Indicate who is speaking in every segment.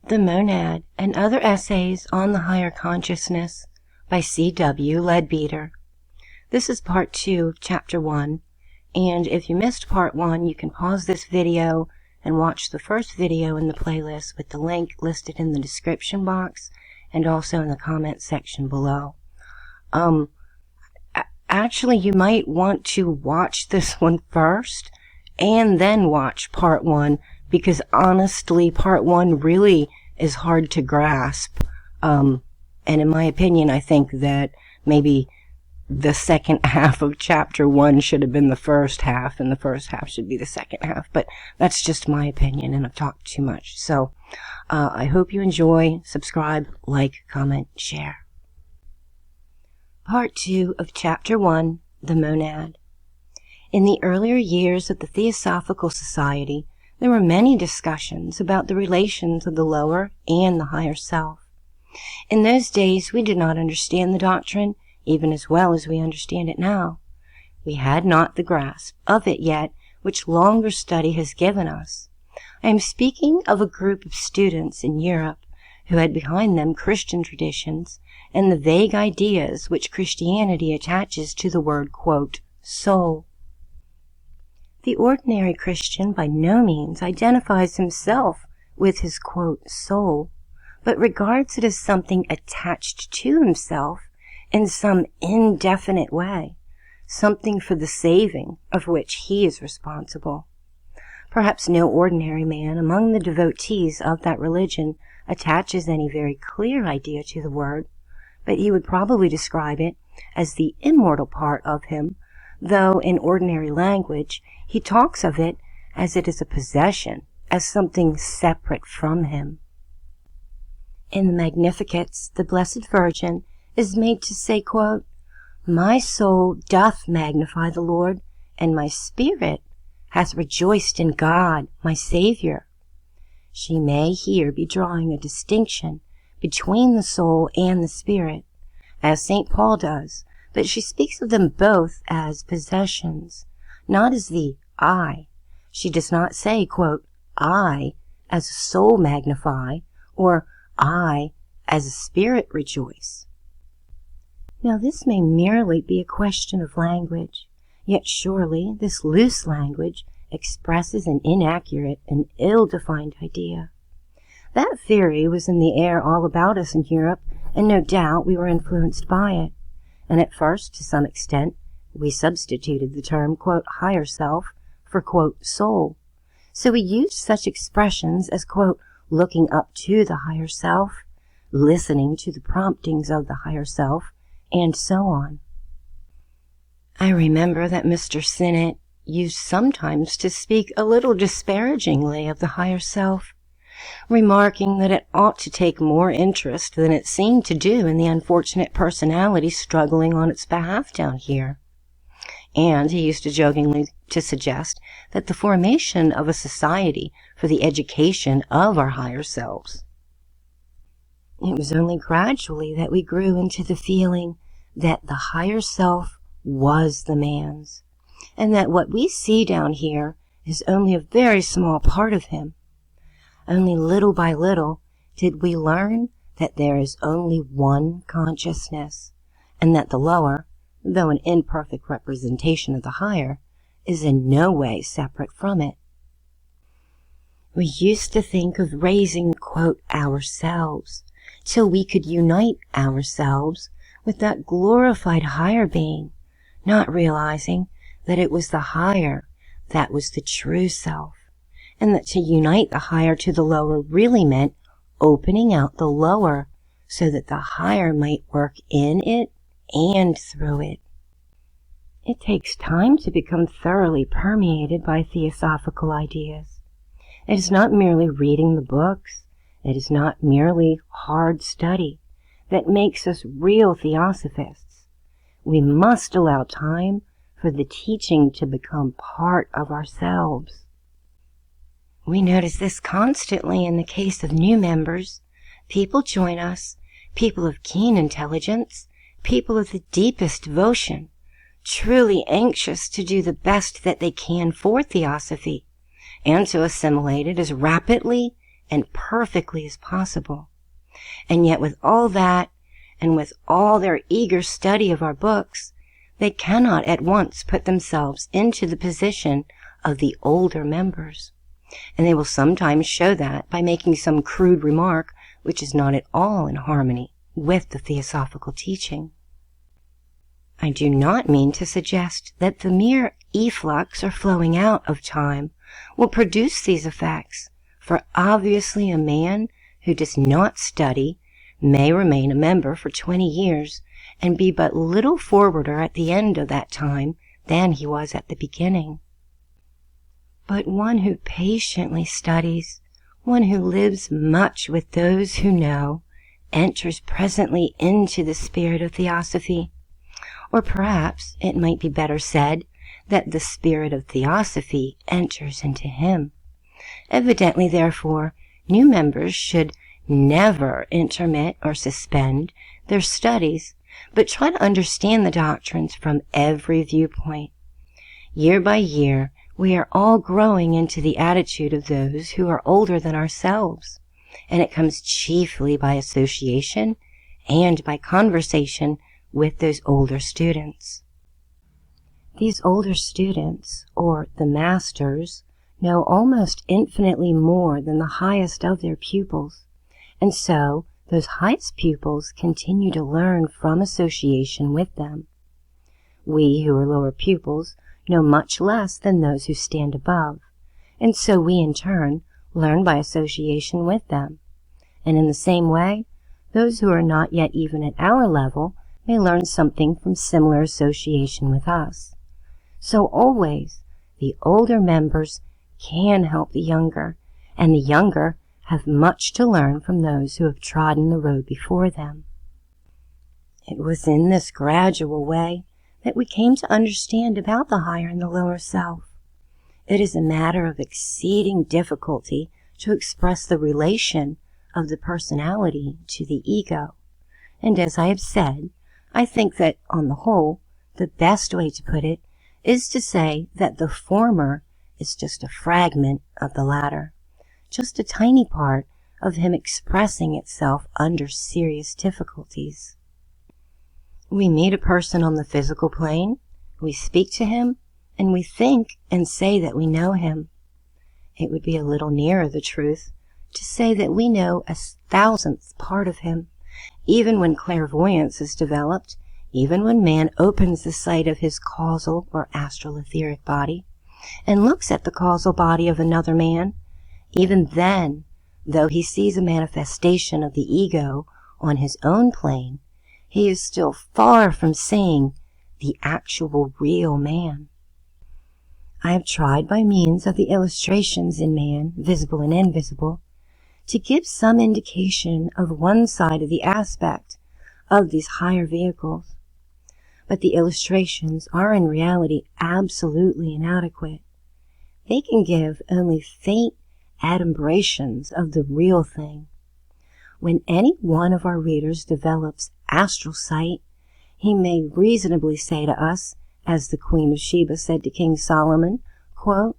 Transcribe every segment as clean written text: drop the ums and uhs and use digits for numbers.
Speaker 1: The Monad and Other Essays on the Higher Consciousness by C.W. Leadbeater. This is part 2 of chapter 1, and if you missed part 1, you can pause this video and watch the first video in the playlist with the link listed in the description box and also in the comment section below. Actually, you might want to watch this one first and then watch part 1, because honestly, part 1 really is hard to grasp. And in my opinion, I think that maybe the second half of chapter 1 should have been the first half, and the first half should be the second half. But that's just my opinion, and I've talked too much. So I hope you enjoy. Subscribe, like, comment, share. Part 2 of Chapter 1, The Monad. In the earlier years of the Theosophical Society, there were many discussions about the relations of the lower and the higher self. In those days, we did not understand the doctrine even as well as we understand it now. We had not the grasp of it yet which longer study has given us. I am speaking of a group of students in Europe who had behind them Christian traditions and the vague ideas which Christianity attaches to the word, quote, soul. The ordinary Christian by no means identifies himself with his, quote, soul, but regards it as something attached to himself in some indefinite way, something for the saving of which he is responsible. Perhaps no ordinary man among the devotees of that religion attaches any very clear idea to the word, but he would probably describe it as the immortal part of him, though in ordinary language he talks of it as it is a possession, as something separate from him. In the Magnificats, the Blessed Virgin is made to say, quote, my soul doth magnify the Lord, and my spirit hath rejoiced in God, my Savior. She may here be drawing a distinction between the soul and the spirit, as St. Paul does, but she speaks of them both as possessions, not as the I. She does not say, quote, I as a soul magnify, or I as a spirit rejoice. Now this may merely be a question of language, yet surely this loose language expresses an inaccurate and ill-defined idea. That theory was in the air all about us in Europe, and no doubt we were influenced by it. And at first, to some extent, we substituted the term, quote, higher self for, quote, soul. So we used such expressions as, quote, looking up to the higher self, listening to the promptings of the higher self, and so on. I remember that Mr. Sinnett used sometimes to speak a little disparagingly of the higher self, remarking that it ought to take more interest than it seemed to do in the unfortunate personality struggling on its behalf down here. And he used to jokingly to suggest that the formation of a society for the education of our higher selves. It was only gradually that we grew into the feeling that the higher self was the man's, and that what we see down here is only a very small part of him. Only little by little did we learn that there is only one consciousness, and that the lower, though an imperfect representation of the higher, is in no way separate from it. We used to think of raising, quote, ourselves, till we could unite ourselves with that glorified higher being, not realizing that it was the higher that was the true self, and that to unite the higher to the lower really meant opening out the lower so that the higher might work in it and through it. It takes time to become thoroughly permeated by theosophical ideas. It is not merely reading the books, it is not merely hard study that makes us real theosophists. We must allow time for the teaching to become part of ourselves. We notice this constantly in the case of new members. People join us, people of keen intelligence, people of the deepest devotion, truly anxious to do the best that they can for Theosophy, and to assimilate it as rapidly and perfectly as possible. And yet with all that, and with all their eager study of our books, they cannot at once put themselves into the position of the older members. And they will sometimes show that by making some crude remark which is not at all in harmony with the Theosophical teaching. I do not mean to suggest that the mere efflux or flowing out of time will produce these effects, for obviously a man who does not study may remain a member for 20 years and be but little forwarder at the end of that time than he was at the beginning. But one who patiently studies, one who lives much with those who know, enters presently into the spirit of Theosophy. Or perhaps it might be better said that the spirit of Theosophy enters into him. Evidently, therefore, new members should never intermit or suspend their studies, but try to understand the doctrines from every viewpoint. Year by year, we are all growing into the attitude of those who are older than ourselves, and it comes chiefly by association and by conversation with those older students. These older students, or the masters, know almost infinitely more than the highest of their pupils, and so those highest pupils continue to learn from association with them. We who are lower pupils know much less than those who stand above, and so we in turn learn by association with them. And in the same way, those who are not yet even at our level may learn something from similar association with us. So always, the older members can help the younger, and the younger have much to learn from those who have trodden the road before them. It was in this gradual way that we came to understand about the higher and the lower self. It is a matter of exceeding difficulty to express the relation of the personality to the ego, and as I have said, I think that, on the whole, the best way to put it is to say that the former is just a fragment of the latter, just a tiny part of him expressing itself under serious difficulties. We meet a person on the physical plane, we speak to him, and we think and say that we know him. It would be a little nearer the truth to say that we know a thousandth part of him, even when clairvoyance is developed, even when man opens the sight of his causal or astral etheric body, and looks at the causal body of another man. Even then, though he sees a manifestation of the ego on his own plane, he is still far from seeing the actual real man. I have tried by means of the illustrations in man, visible and invisible, to give some indication of one side of the aspect of these higher vehicles. But the illustrations are in reality absolutely inadequate. They can give only faint adumbrations of the real thing. When any one of our readers develops astral sight, he may reasonably say to us, as the Queen of Sheba said to King Solomon, quote,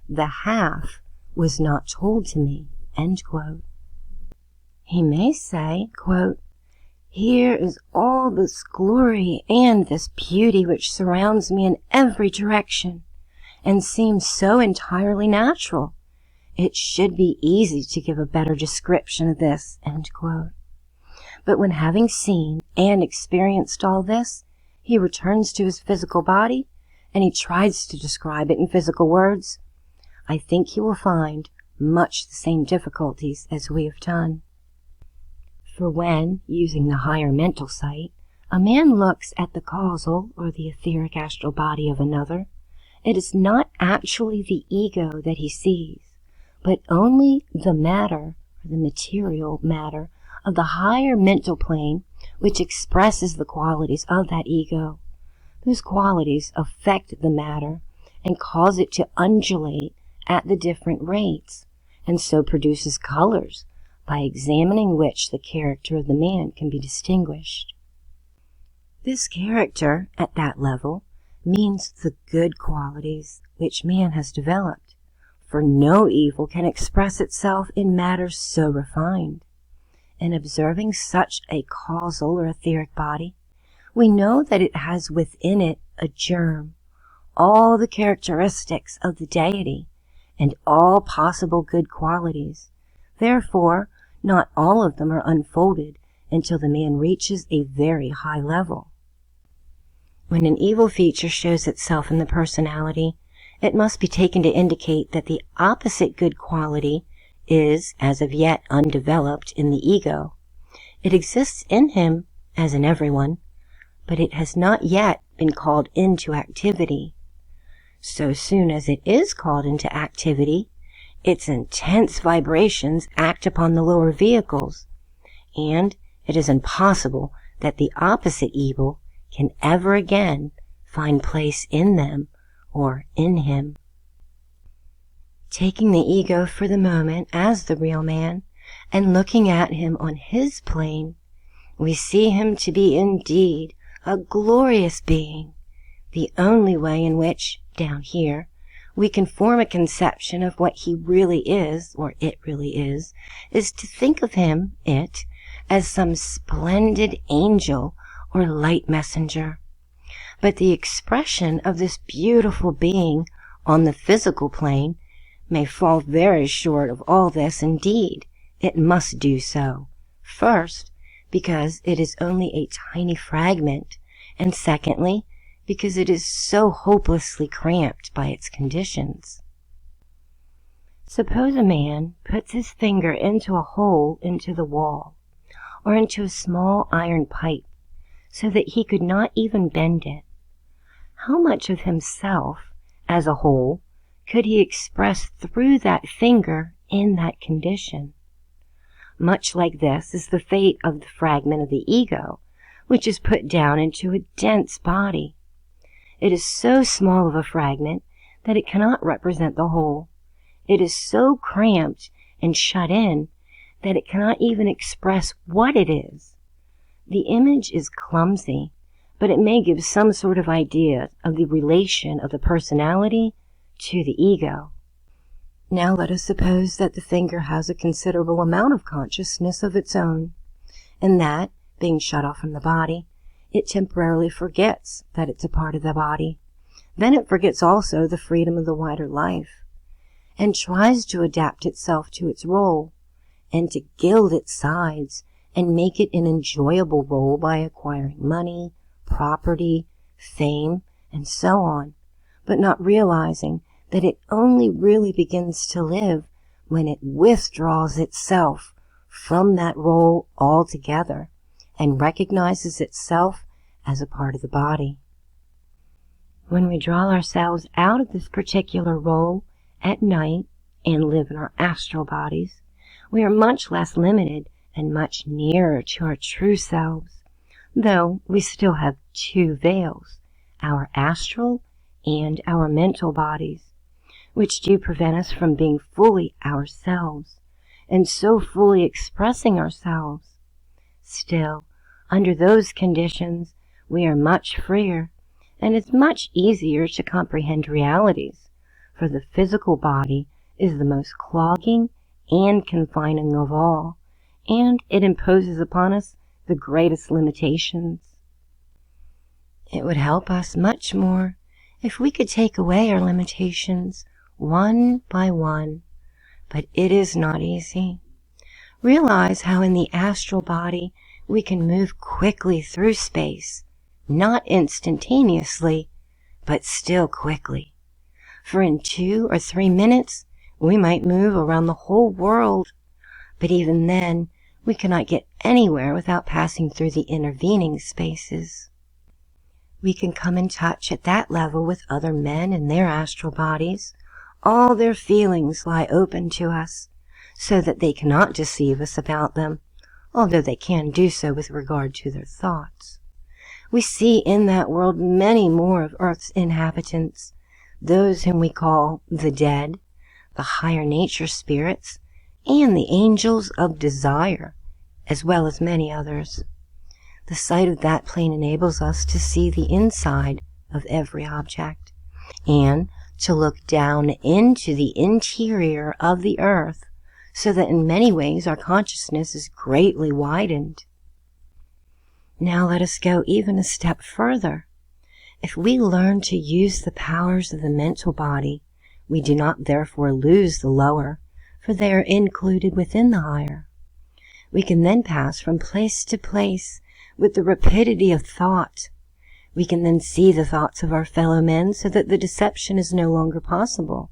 Speaker 1: "The half was not told to me," end quote. He may say, quote, "Here is all this glory and this beauty which surrounds me in every direction, and seems so entirely natural. It should be easy to give a better description of this," end quote. But when having seen and experienced all this, he returns to his physical body, and he tries to describe it in physical words, I think he will find much the same difficulties as we have done. For when, using the higher mental sight, a man looks at the causal or the etheric astral body of another, it is not actually the ego that he sees, but only the matter, or the material matter, of the higher mental plane, which expresses the qualities of that ego. Those qualities affect the matter and cause it to undulate at the different rates, and so produces colors, by examining which the character of the man can be distinguished. This character, at that level, means the good qualities which man has developed, for no evil can express itself in matters so refined. In observing such a causal or etheric body, we know that it has within it a germ, all the characteristics of the deity, and all possible good qualities. Therefore, not all of them are unfolded until the man reaches a very high level. When an evil feature shows itself in the personality, it must be taken to indicate that the opposite good quality is, as of yet, undeveloped in the ego. It exists in him, as in everyone, but it has not yet been called into activity. So soon as it is called into activity, its intense vibrations act upon the lower vehicles, and it is impossible that the opposite evil can ever again find place in them or in him. Taking the ego for the moment as the real man and looking at him on his plane, we see him to be indeed a glorious being, the only way in which, down here, we can form a conception of what he really is, or it really is to think of him, it, as some splendid angel or light messenger. But the expression of this beautiful being on the physical plane may fall very short of all this. Indeed, it must do so. First, because it is only a tiny fragment, and secondly, because it is so hopelessly cramped by its conditions. Suppose a man puts his finger into a hole into the wall, or into a small iron pipe, so that he could not even bend it. How much of himself, as a whole, could he express through that finger in that condition? Much like this is the fate of the fragment of the ego, which is put down into a dense body. It is so small of a fragment that it cannot represent the whole. It is so cramped and shut in that it cannot even express what it is. The image is clumsy, but it may give some sort of idea of the relation of the personality to the ego. Now let us suppose that the finger has a considerable amount of consciousness of its own, and that, being shut off from the body, it temporarily forgets that it's a part of the body. Then it forgets also the freedom of the wider life, and tries to adapt itself to its role, and to gild its sides, and make it an enjoyable role by acquiring money, property, fame, and so on, but not realizing that it only really begins to live when it withdraws itself from that role altogether and recognizes itself as a part of the body. When we draw ourselves out of this particular role at night and live in our astral bodies, we are much less limited and much nearer to our true selves, though we still have two veils, our astral and our mental bodies, which do prevent us from being fully ourselves and so fully expressing ourselves. Still, under those conditions, we are much freer, and it's much easier to comprehend realities, for the physical body is the most clogging and confining of all, and it imposes upon us the greatest limitations. It would help us much more if we could take away our limitations one by one, but it is not easy. Realize how in the astral body we can move quickly through space, not instantaneously, but still quickly. For in 2 or 3 minutes we might move around the whole world, but even then we cannot get anywhere without passing through the intervening spaces. We can come in touch at that level with other men in their astral bodies. All their feelings lie open to us, so that they cannot deceive us about them, although they can do so with regard to their thoughts. We see in that world many more of Earth's inhabitants, those whom we call the dead, the higher nature spirits, and the angels of desire, as well as many others. The sight of that plane enables us to see the inside of every object, and to look down into the interior of the earth, so that in many ways our consciousness is greatly widened. Now let us go even a step further. If we learn to use the powers of the mental body, we do not therefore lose the lower, for they are included within the higher. We can then pass from place to place with the rapidity of thought. We can then see the thoughts of our fellow men so that the deception is no longer possible.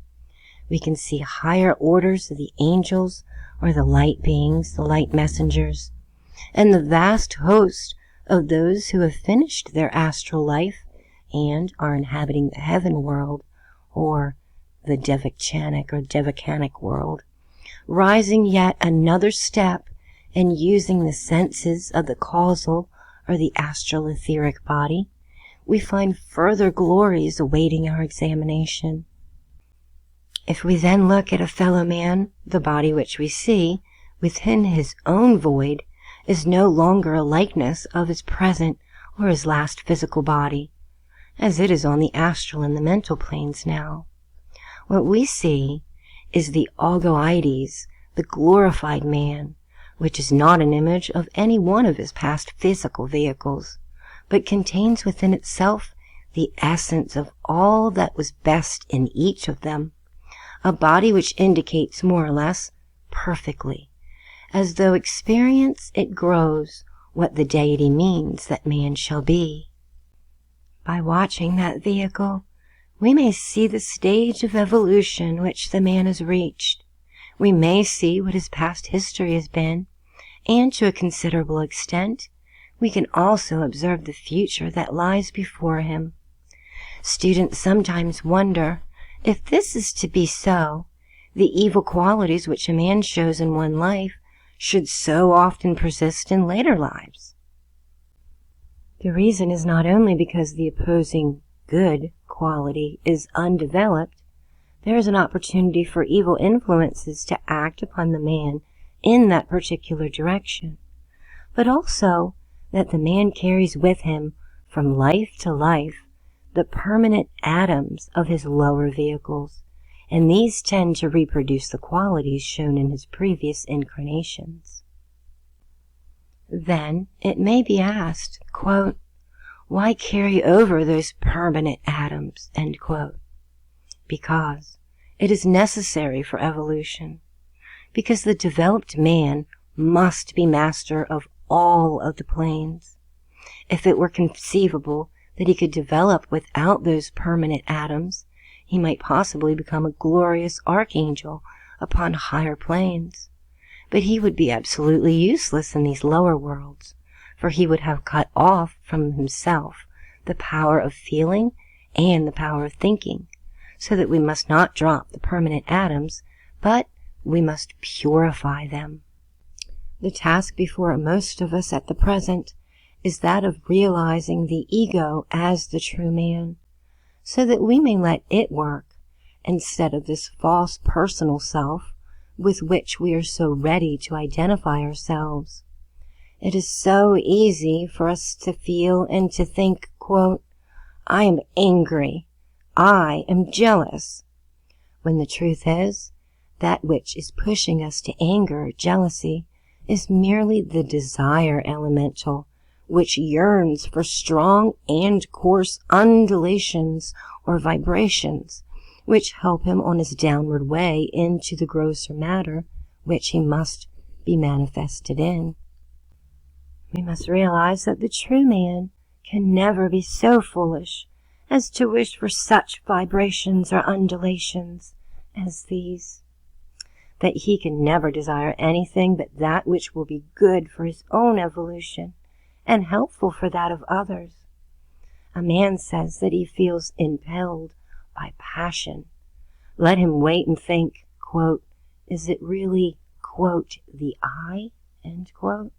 Speaker 1: We can see higher orders of the angels or the light beings, the light messengers, and the vast host of those who have finished their astral life and are inhabiting the heaven world or the devachanic world, rising yet another step and using the senses of the causal or the astral etheric body. We find further glories awaiting our examination. If we then look at a fellow man, the body which we see within his own void is no longer a likeness of his present or his last physical body, as it is on the astral and the mental planes now. What we see is the Algoides, the glorified man, which is not an image of any one of his past physical vehicles, but contains within itself the essence of all that was best in each of them, a body which indicates more or less perfectly, as though experience it grows, what the deity means that man shall be. By watching that vehicle, we may see the stage of evolution which the man has reached. We may see what his past history has been, and to a considerable extent, we can also observe the future that lies before him. Students sometimes wonder if this is to be so, the evil qualities which a man shows in one life should so often persist in later lives. The reason is not only because the opposing good quality is undeveloped, there is an opportunity for evil influences to act upon the man in that particular direction, but also that the man carries with him from life to life the permanent atoms of his lower vehicles, and these tend to reproduce the qualities shown in his previous incarnations. Then it may be asked, quote, why carry over those permanent atoms, end quote? Because it is necessary for evolution, because the developed man must be master of all of the planes. If it were conceivable that he could develop without those permanent atoms, he might possibly become a glorious archangel upon higher planes. But he would be absolutely useless in these lower worlds, for he would have cut off from himself the power of feeling and the power of thinking, so that we must not drop the permanent atoms, but we must purify them. The task before most of us at the present is that of realizing the ego as the true man, so that we may let it work, instead of this false personal self with which we are so ready to identify ourselves. It is so easy for us to feel and to think, quote, I am angry, I am jealous, when the truth is, that which is pushing us to anger or jealousy is merely the desire elemental, which yearns for strong and coarse undulations or vibrations, which help him on his downward way into the grosser matter, which he must be manifested in. We must realize that the true man can never be so foolish as to wish for such vibrations or undulations as these, that he can never desire anything but that which will be good for his own evolution and helpful for that of others. A man says that he feels impelled by passion. Let him wait and think, quote, is it really, quote, the I, end quote?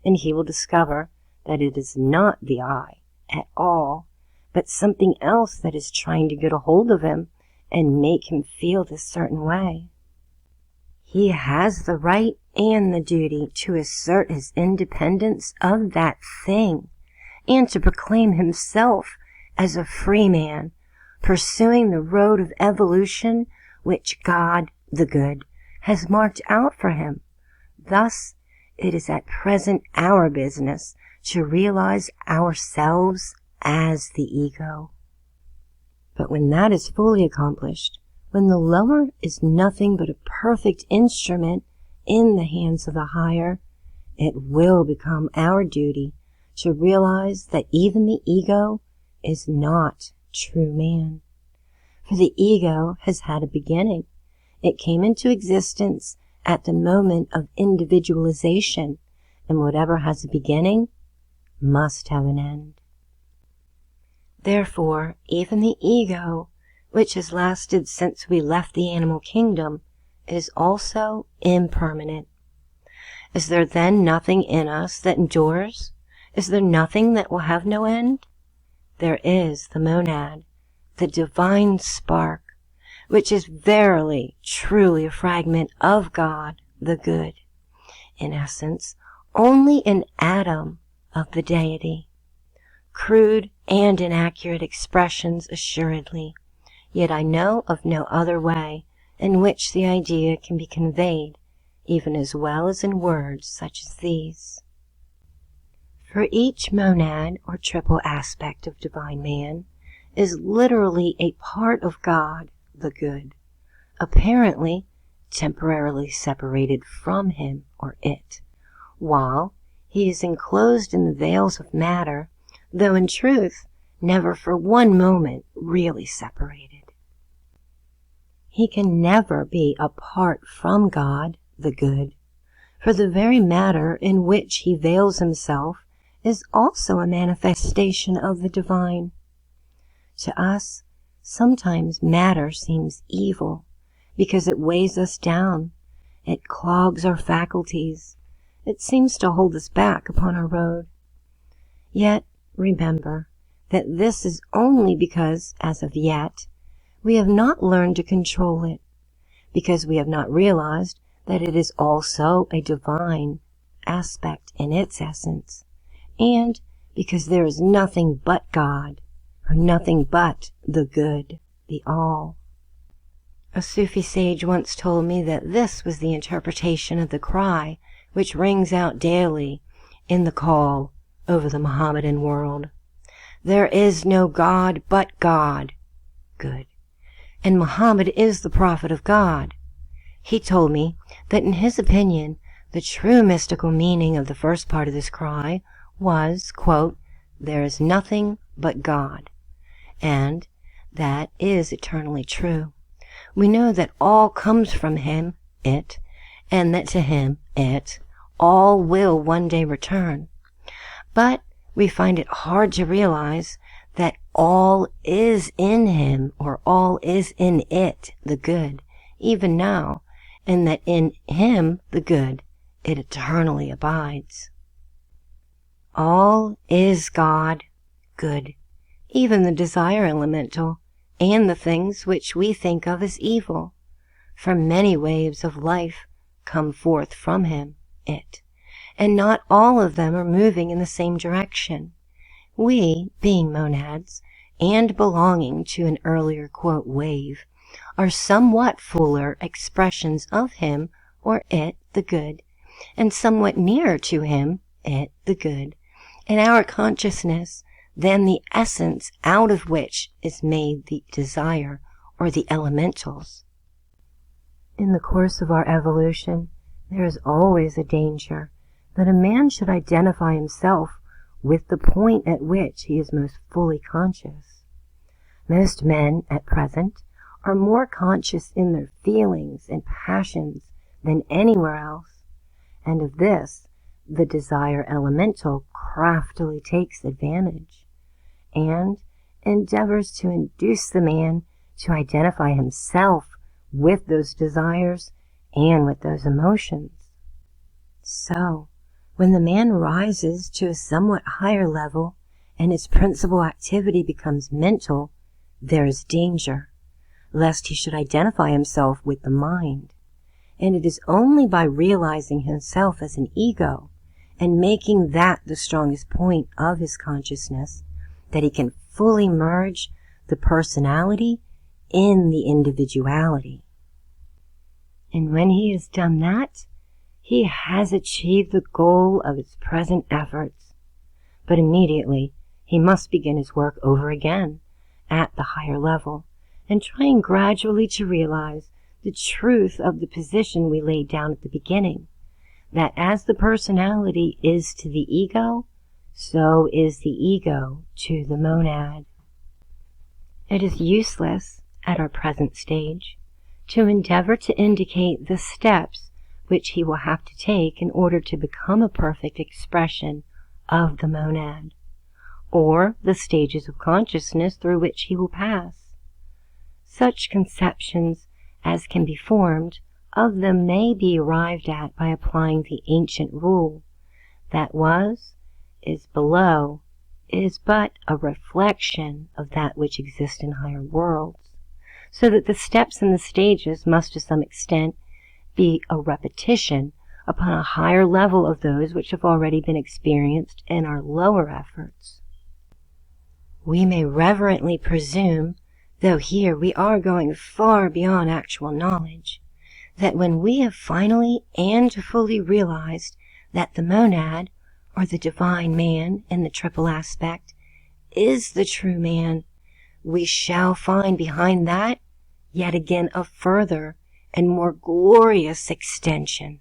Speaker 1: And he will discover that it is not the I at all, but something else that is trying to get a hold of him and make him feel this certain way. He has the right and the duty to assert his independence of that thing and to proclaim himself as a free man, pursuing the road of evolution which God, the good, has marked out for him. Thus, it is at present our business to realize ourselves as the ego. But when that is fully accomplished, when the lower is nothing but a perfect instrument in the hands of the higher, it will become our duty to realize that even the ego is not true man. For the ego has had a beginning. It came into existence at the moment of individualization, and whatever has a beginning must have an end. Therefore, even the ego, which has lasted since we left the animal kingdom, is also impermanent. Is there then nothing in us that endures? Is there nothing that will have no end? There is the monad, the divine spark, which is verily, truly a fragment of God, the good. In essence, only an atom of the deity. Crude and inaccurate expressions assuredly, yet I know of no other way in which the idea can be conveyed, even as well as in words such as these. For each monad or triple aspect of divine man is literally a part of God, the good, apparently temporarily separated from him or it, while he is enclosed in the veils of matter, though in truth never for one moment really separated. He can never be apart from God, the good, for the very matter in which he veils himself is also a manifestation of the divine. To us, sometimes matter seems evil because it weighs us down, it clogs our faculties, it seems to hold us back upon our road. Yet remember that this is only because, as of yet, we have not learned to control it, because we have not realized that it is also a divine aspect in its essence, and because there is nothing but God, or nothing but the good, the all. A Sufi sage once told me that this was the interpretation of the cry which rings out daily in the call over the Mohammedan world. There is no God but God, good, and Muhammad is the prophet of God. He told me that in his opinion, the true mystical meaning of the first part of this cry was, quote, there is nothing but God, and that is eternally true. We know that all comes from him, it, and that to him, it, all will one day return. But we find it hard to realize that all is in him, or all is in it, the good, even now, and that in him, the good, it eternally abides. All is God, good, even the desire elemental, and the things which we think of as evil. For many waves of life come forth from him, it, and not all of them are moving in the same direction. We, being monads, and belonging to an earlier, quote, wave, are somewhat fuller expressions of him, or it, the good, and somewhat nearer to him, it, the good, in our consciousness than the essence out of which is made the desire, or the elementals. In the course of our evolution, there is always a danger that a man should identify himself with the point at which he is most fully conscious. Most men, at present, are more conscious in their feelings and passions than anywhere else, and of this the desire elemental craftily takes advantage, and endeavors to induce the man to identify himself with those desires and with those emotions. So, when the man rises to a somewhat higher level and his principal activity becomes mental, there is danger, lest he should identify himself with the mind. And it is only by realizing himself as an ego and making that the strongest point of his consciousness that he can fully merge the personality in the individuality. And when he has done that, he has achieved the goal of his present efforts. But immediately, he must begin his work over again at the higher level, and trying gradually to realize the truth of the position we laid down at the beginning, that as the personality is to the ego, so is the ego to the monad. It is useless, at our present stage, to endeavor to indicate the steps which he will have to take in order to become a perfect expression of the monad, or the stages of consciousness through which he will pass. Such conceptions as can be formed of them may be arrived at by applying the ancient rule that was, is below, is but a reflection of that which exists in higher worlds, so that the steps and the stages must to some extent be a repetition upon a higher level of those which have already been experienced in our lower efforts. We may reverently presume, though here we are going far beyond actual knowledge, that when we have finally and fully realized that the monad, or the divine man in the triple aspect, is the true man, we shall find behind that yet again a further and more glorious extension.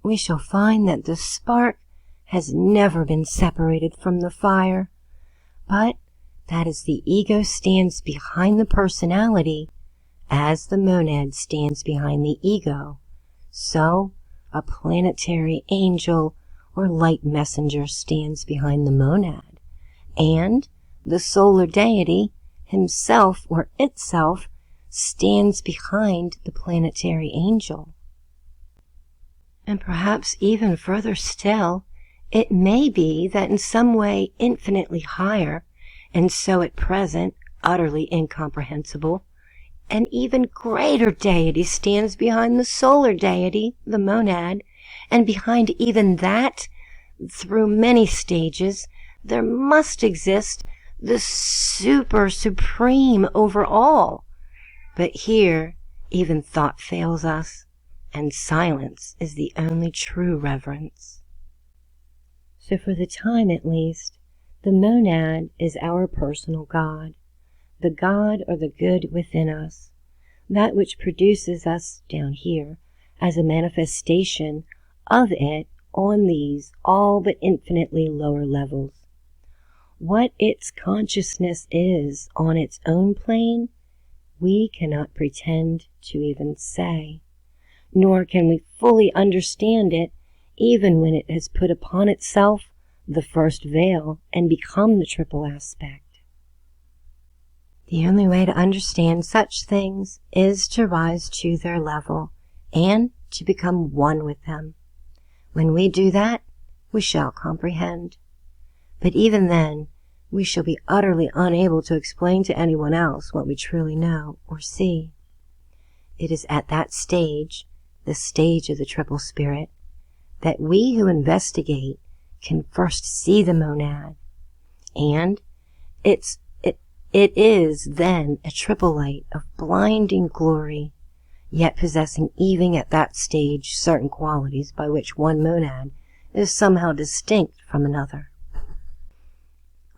Speaker 1: We shall find that the spark has never been separated from the fire, but that as the ego stands behind the personality, as the monad stands behind the ego, so a planetary angel or light messenger stands behind the monad, and the solar deity himself or itself stands behind the planetary angel. And perhaps even further still, it may be that in some way infinitely higher, and so at present utterly incomprehensible, an even greater deity stands behind the solar deity, the monad, and behind even that, through many stages, there must exist the supreme over all. But here even thought fails us, and silence is the only true reverence. So for the time at least, the monad is our personal God, the God or the good within us, that which produces us down here as a manifestation of it on these all but infinitely lower levels. What its consciousness is on its own plane, we cannot pretend to even say, nor can we fully understand it even when it has put upon itself the first veil and become the triple aspect. The only way to understand such things is to rise to their level and to become one with them. When we do that, we shall comprehend. But even then, we shall be utterly unable to explain to anyone else what we truly know or see. It is at that stage, the stage of the triple spirit, that we who investigate can first see the monad, and it is then a triple light of blinding glory, yet possessing even at that stage certain qualities by which one monad is somehow distinct from another.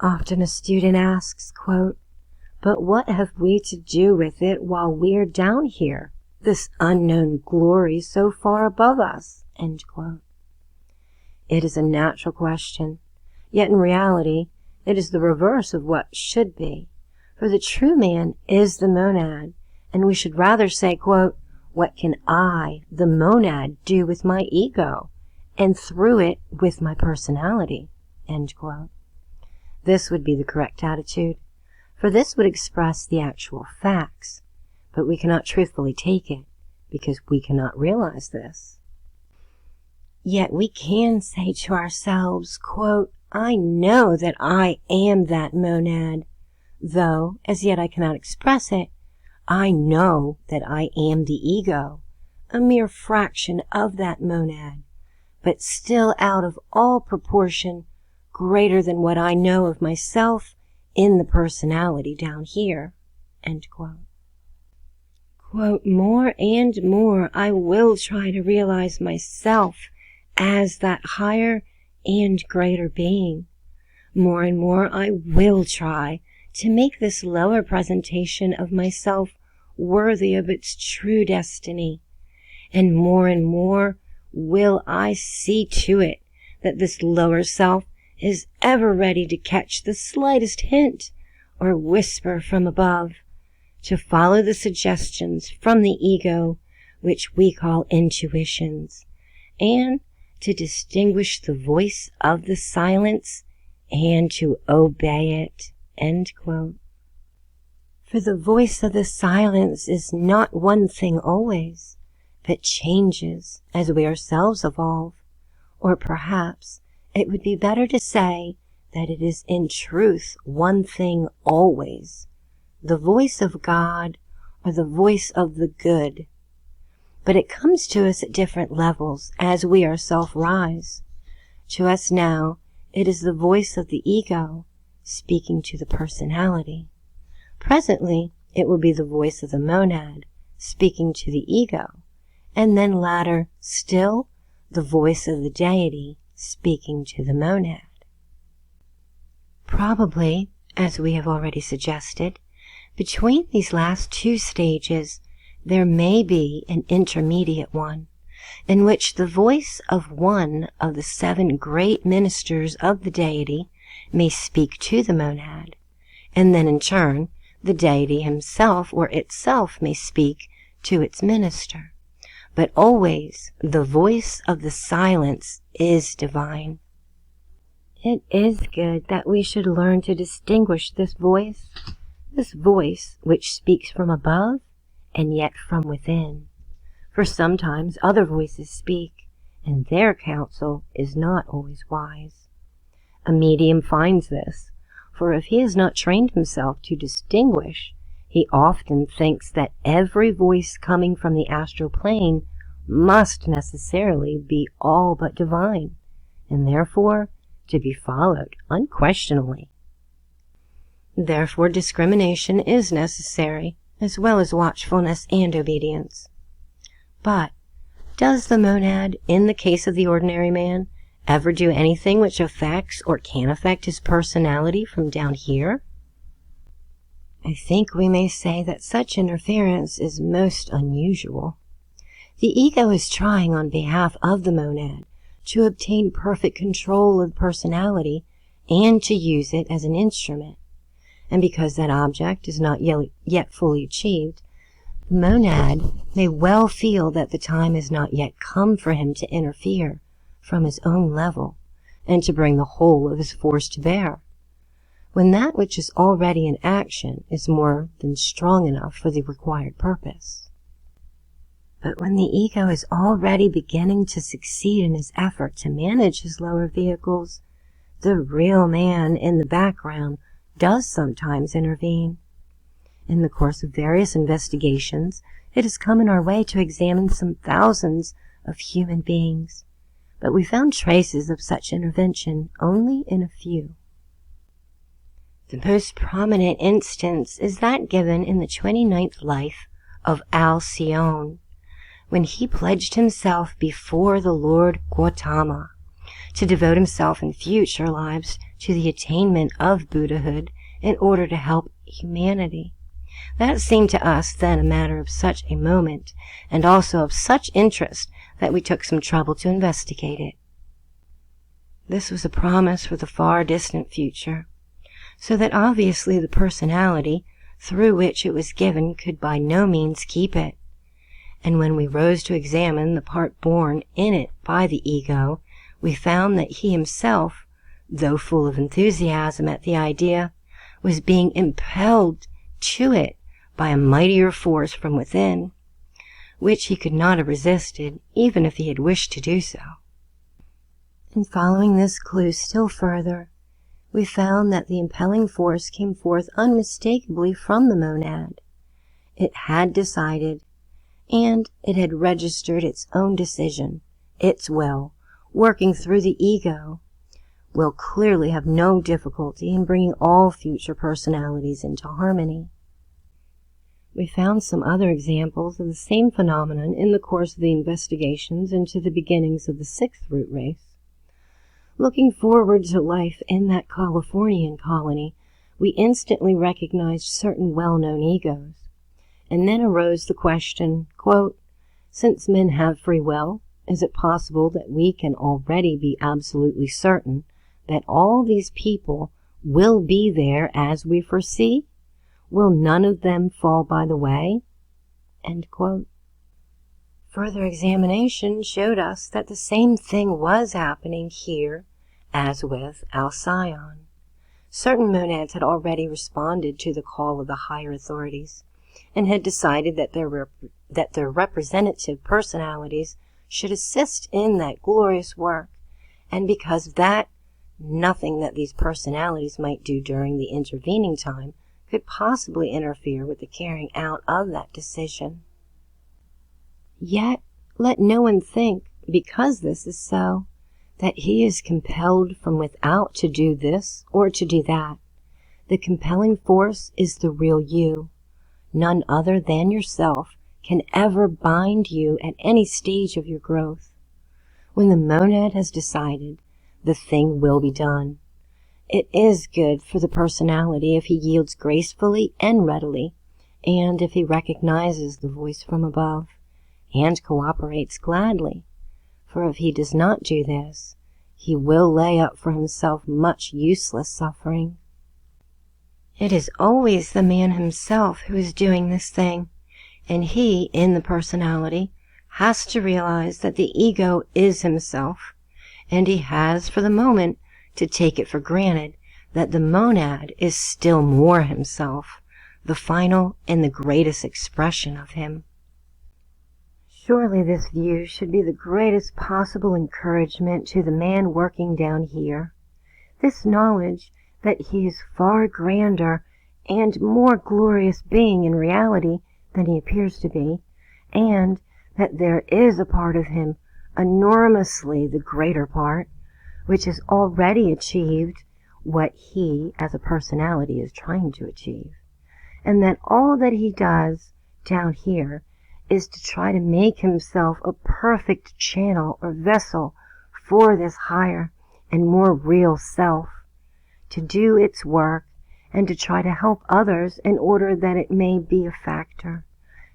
Speaker 1: Often a student asks, quote, "But what have we to do with it while we're down here, this unknown glory so far above us?" End quote. It is a natural question, yet in reality it is the reverse of what should be, for the true man is the monad, and we should rather say, quote, "What can I, the monad, do with my ego, and through it with my personality?" End quote. This would be the correct attitude, for this would express the actual facts, but we cannot truthfully take it, because we cannot realize this. Yet we can say to ourselves, quote, "I know that I am that monad, though as yet I cannot express it. I know that I am the ego, a mere fraction of that monad, but still out of all proportion greater than what I know of myself in the personality down here." End quote. Quote, "More and more I will try to realize myself as that higher and greater being. More and more I will try to make this lower presentation of myself worthy of its true destiny. And more will I see to it that this lower self is ever ready to catch the slightest hint or whisper from above, to follow the suggestions from the ego, which we call intuitions, and to distinguish the voice of the silence and to obey it." End quote. For the voice of the silence is not one thing always, but changes as we ourselves evolve. Or perhaps it would be better to say that it is in truth one thing always, the voice of God or the voice of the good. But it comes to us at different levels as we ourselves rise. To us now, it is the voice of the ego speaking to the personality. Presently, it will be the voice of the monad speaking to the ego, and then latter still the voice of the deity speaking to the monad. Probably, as we have already suggested, between these last two stages there may be an intermediate one, in which the voice of one of the 7 great ministers of the deity may speak to the monad, and then in turn the deity himself or itself may speak to its minister. But always the voice of the silence is divine. It is good that we should learn to distinguish this voice which speaks from above and yet from within. For sometimes other voices speak, and their counsel is not always wise. A medium finds this, for if he has not trained himself to distinguish, he often thinks that every voice coming from the astral plane must necessarily be all but divine, and therefore to be followed unquestionably. Therefore discrimination is necessary, as well as watchfulness and obedience. But does the monad, in the case of the ordinary man, ever do anything which affects or can affect his personality from down here? I think we may say that such interference is most unusual. The ego is trying on behalf of the monad to obtain perfect control of the personality and to use it as an instrument. And because that object is not yet fully achieved, the monad may well feel that the time has not yet come for him to interfere from his own level and to bring the whole of his force to bear, when that which is already in action is more than strong enough for the required purpose. But when the ego is already beginning to succeed in his effort to manage his lower vehicles, the real man in the background does sometimes intervene. In the course of various investigations, it has come in our way to examine some thousands of human beings, but we found traces of such intervention only in a few. The most prominent instance is that given in the 29th life of Alcyone, when he pledged himself before the Lord Gautama to devote himself in future lives to the attainment of Buddhahood in order to help humanity. That seemed to us then a matter of such a moment, and also of such interest, that we took some trouble to investigate it. This was a promise for the far distant future, so that obviously the personality through which it was given could by no means keep it. And when we rose to examine the part borne in it by the ego, we found that he himself, though full of enthusiasm at the idea, was being impelled to it by a mightier force from within, which he could not have resisted even if he had wished to do so. In following this clue still further, we found that the impelling force came forth unmistakably from the monad. It had decided, and it had registered its own decision, its will, working through the ego, will clearly have no difficulty in bringing all future personalities into harmony. We found some other examples of the same phenomenon in the course of the investigations into the beginnings of the sixth root race. Looking forward to life in that Californian colony, we instantly recognized certain well-known egos. And then arose the question, quote, "Since men have free will, is it possible that we can already be absolutely certain that all these people will be there as we foresee? Will none of them fall by the way?" End quote. Further examination showed us that the same thing was happening here as with Alcyon. Certain monads had already responded to the call of the higher authorities and had decided that their representative personalities should assist in that glorious work, and because of that, nothing that these personalities might do during the intervening time could possibly interfere with the carrying out of that decision. Yet, let no one think, because this is so, that he is compelled from without to do this or to do that. The compelling force is the real you. None other than yourself can ever bind you at any stage of your growth. When the monad has decided, the thing will be done. It is good for the personality if he yields gracefully and readily, and if he recognizes the voice from above, and cooperates gladly. For if he does not do this, he will lay up for himself much useless suffering. It is always the man himself who is doing this thing, and he, in the personality, has to realize that the ego is himself, and he has, for the moment, to take it for granted that the monad is still more himself, the final and the greatest expression of him. Surely this view should be the greatest possible encouragement to the man working down here. This knowledge that he is far grander and more glorious being in reality than he appears to be, and that there is a part of him, enormously the greater part, which has already achieved what he, as a personality, is trying to achieve, and that all that he does down here is to try to make himself a perfect channel or vessel for this higher and more real self, to do its work and to try to help others in order that it may be a factor,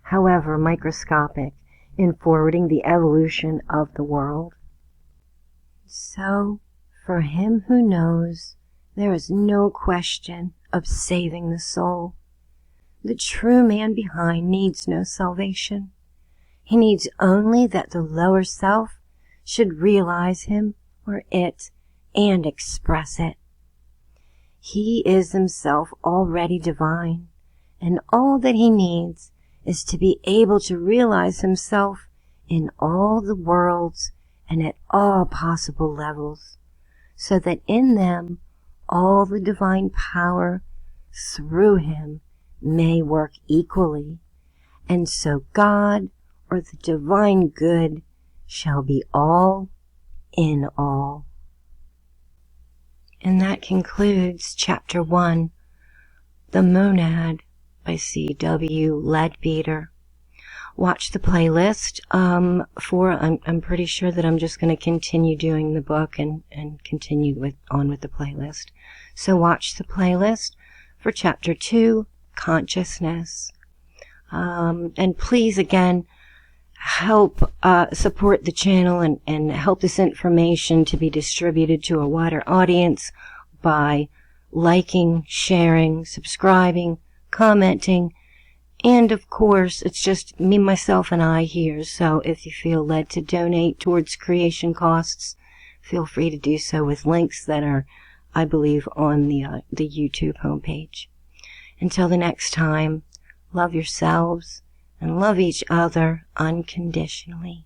Speaker 1: however microscopic, in forwarding the evolution of the world. So, for him who knows, there is no question of saving the soul. The true man behind needs no salvation. He needs only that the lower self should realize him or it and express it. He is himself already divine, and all that he needs is to be able to realize himself in all the worlds and at all possible levels, so that in them all the divine power through him may work equally, and so God, or the divine good, shall be all in all. And that concludes Chapter 1, The Monad, by C.W. Leadbeater. Watch the playlist I'm pretty sure that I'm just going to continue doing the book and continue on with the playlist. So watch the playlist for Chapter 2, Consciousness. And please, again, help support the channel and help this information to be distributed to a wider audience by liking, sharing, subscribing, commenting, and of course it's just me, myself, and I here, so if you feel led to donate towards creation costs, feel free to do so with links that are, I believe, on the YouTube homepage. Until the next time, love yourselves and love each other unconditionally.